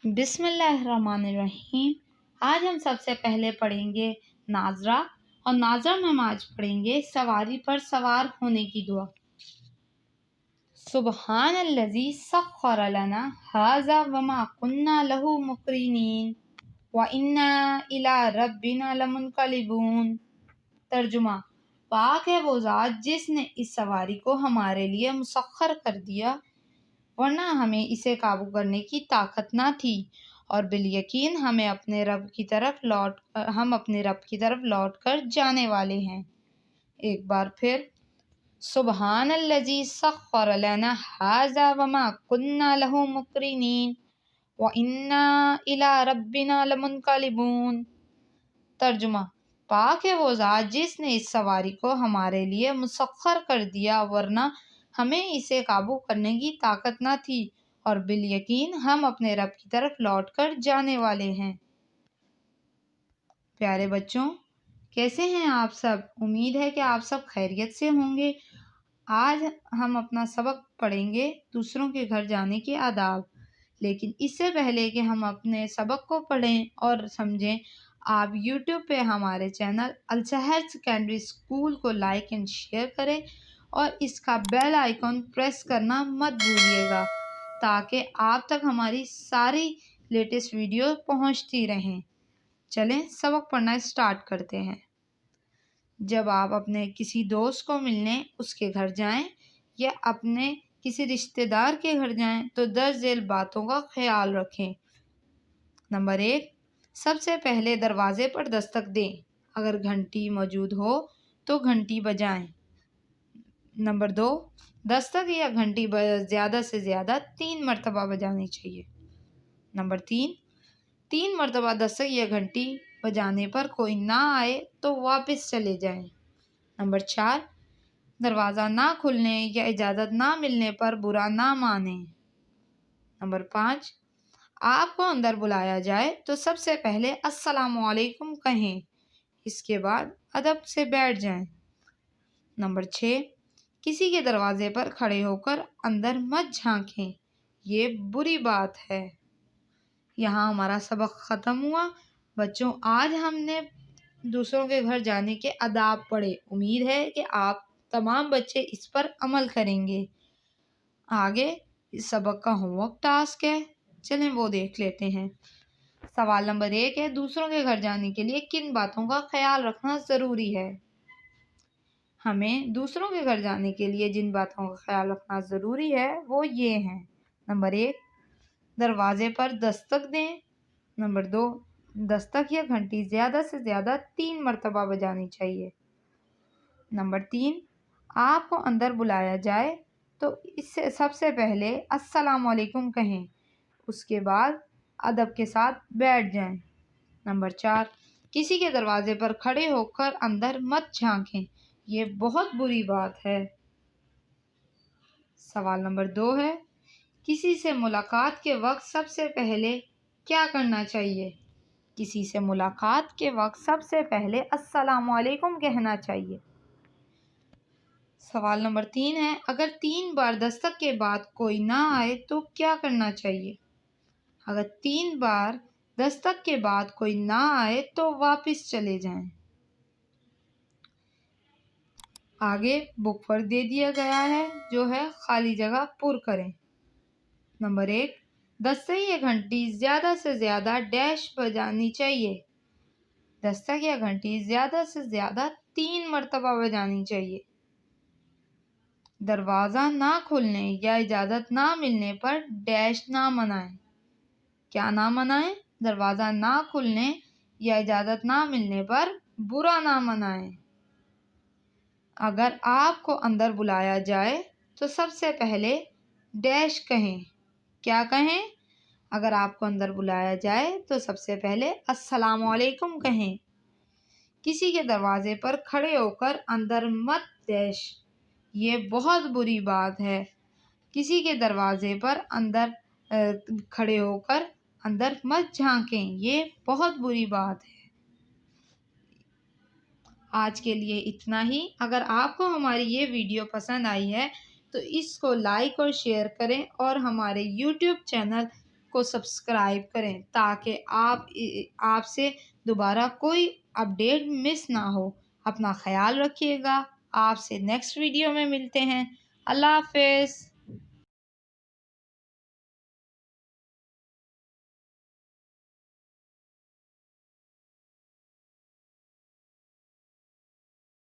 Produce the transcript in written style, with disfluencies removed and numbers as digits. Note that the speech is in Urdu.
بسم اللہ الرحمن الرحیم۔ آج ہم سب سے پہلے پڑھیں گے ناظرہ، اور ناظرہ میں ہم آج پڑھیں گے سواری پر سوار ہونے کی دعا۔ سبحان الذی سخر لنا ھذا وما كنا له مقرنین وإنا إلی ربنا لمنقلبون۔ ترجمہ: پاک ہے وہ ذات جس نے اس سواری کو ہمارے لیے مسخر کر دیا، ورنہ ہمیں اسے قابو کرنے کی طاقت نہ تھی، اور بالیقین ہم اپنے رب کی طرف لوٹ کر جانے والے ہیں۔ ایک بار پھر، سبحان الذی سخر لنا ھذا وما كنا له مقرنین وإنا إلی ربنا لمنقلبون۔ ترجمہ: پاک ہے وہ ذات جس نے اس سواری کو ہمارے لیے مسخر کر دیا، ورنہ ہمیں اسے قابو کرنے کی طاقت نہ تھی، اور بالیقین ہم اپنے رب کی طرف لوٹ کر جانے والے ہیں۔ پیارے بچوں، کیسے ہیں آپ سب؟ امید ہے کہ آپ سب خیریت سے ہوں گے۔ آج ہم اپنا سبق پڑھیں گے دوسروں کے گھر جانے کے آداب، لیکن اس سے پہلے کہ ہم اپنے سبق کو پڑھیں اور سمجھیں، آپ یوٹیوب پہ ہمارے چینل السحر سیکنڈری اسکول کو لائک اینڈ شیئر کریں، اور اس کا بیل آئیکن پریس کرنا مت بھولیے گا تاکہ آپ تک ہماری ساری لیٹسٹ ویڈیو پہنچتی رہیں۔ چلیں سبق پڑھنا اسٹارٹ کرتے ہیں۔ جب آپ اپنے کسی دوست کو ملنے اس کے گھر جائیں یا اپنے کسی رشتہ دار کے گھر جائیں تو درج ذیل باتوں کا خیال رکھیں۔ نمبر 1، سب سے پہلے دروازے پر دستک دیں۔ اگر گھنٹی موجود ہو تو گھنٹی بجائیں۔ نمبر 2، دستک یا گھنٹی زیادہ سے زیادہ 3 مرتبہ بجانی چاہیے۔ نمبر 3 مرتبہ دستک یا گھنٹی بجانے پر کوئی نہ آئے تو واپس چلے جائیں۔ نمبر 4، دروازہ نہ کھلنے یا اجازت نہ ملنے پر برا نہ مانیں۔ نمبر 5، آپ کو اندر بلایا جائے تو سب سے پہلے السلام علیکم کہیں، اس کے بعد ادب سے بیٹھ جائیں۔ نمبر 6، کسی کے دروازے پر کھڑے ہو کر اندر مت جھانکیں، یہ بری بات ہے۔ یہاں ہمارا سبق ختم ہوا۔ بچوں، آج ہم نے دوسروں کے گھر جانے کے آداب پڑھے۔ امید ہے کہ آپ تمام بچے اس پر عمل کریں گے۔ آگے اس سبق کا ہوم ورک ٹاسک ہے، چلیں وہ دیکھ لیتے ہیں۔ سوال نمبر 1 ہے، دوسروں کے گھر جانے کے لیے کن باتوں کا خیال رکھنا ضروری ہے؟ ہمیں دوسروں کے گھر جانے کے لیے جن باتوں کا خیال رکھنا ضروری ہے وہ یہ ہیں۔ نمبر 1، دروازے پر دستک دیں۔ نمبر 2، دستک یا گھنٹی زیادہ سے زیادہ 3 مرتبہ بجانی چاہیے۔ نمبر 3، آپ کو اندر بلایا جائے تو اس سے سب سے پہلے السلام علیکم کہیں، اس کے بعد ادب کے ساتھ بیٹھ جائیں۔ نمبر 4، کسی کے دروازے پر کھڑے ہو کر اندر مت جھانکیں، یہ بہت بری بات ہے۔ سوال نمبر 2 ہے، کسی سے ملاقات کے وقت سب سے پہلے کیا کرنا چاہیے؟ کسی سے ملاقات کے وقت سب سے پہلے السلام علیکم کہنا چاہیے۔ سوال نمبر 3 ہے، اگر 3 بار دستک کے بعد کوئی نہ آئے تو کیا کرنا چاہیے؟ اگر 3 بار دستک کے بعد کوئی نہ آئے تو واپس چلے جائیں۔ آگے بک پر دے دیا گیا ہے جو ہے خالی جگہ پر کریں۔ نمبر 1، دستک یا گھنٹی زیادہ سے زیادہ ڈیش بجانی چاہیے۔ دستک یا گھنٹی زیادہ سے زیادہ 3 مرتبہ بجانی چاہیے۔ دروازہ نہ کھلنے یا اجازت نہ ملنے پر ڈیش نہ منائیں۔ کیا نہ منائیں؟ دروازہ نہ کھلنے یا اجازت نہ ملنے پر برا نہ منائیں۔ اگر آپ کو اندر بلایا جائے تو سب سے پہلے ڈیش کہیں۔ کیا کہیں؟ اگر آپ کو اندر بلایا جائے تو سب سے پہلے السلام علیکم کہیں۔ کسی کے دروازے پر کھڑے ہو کر اندر مت ڈیش، یہ بہت بری بات ہے۔ کسی کے دروازے پر کھڑے ہو کر اندر مت جھانکیں، یہ بہت بری بات ہے۔ آج کے لیے اتنا ہی۔ اگر آپ کو ہماری یہ ویڈیو پسند آئی ہے تو اس کو لائک اور شیئر کریں، اور ہمارے یوٹیوب چینل کو سبسکرائب کریں تاکہ آپ سے دوبارہ کوئی اپڈیٹ مس نہ ہو۔ اپنا خیال رکھیے گا۔ آپ سے نیکسٹ ویڈیو میں ملتے ہیں۔ اللہ حافظ۔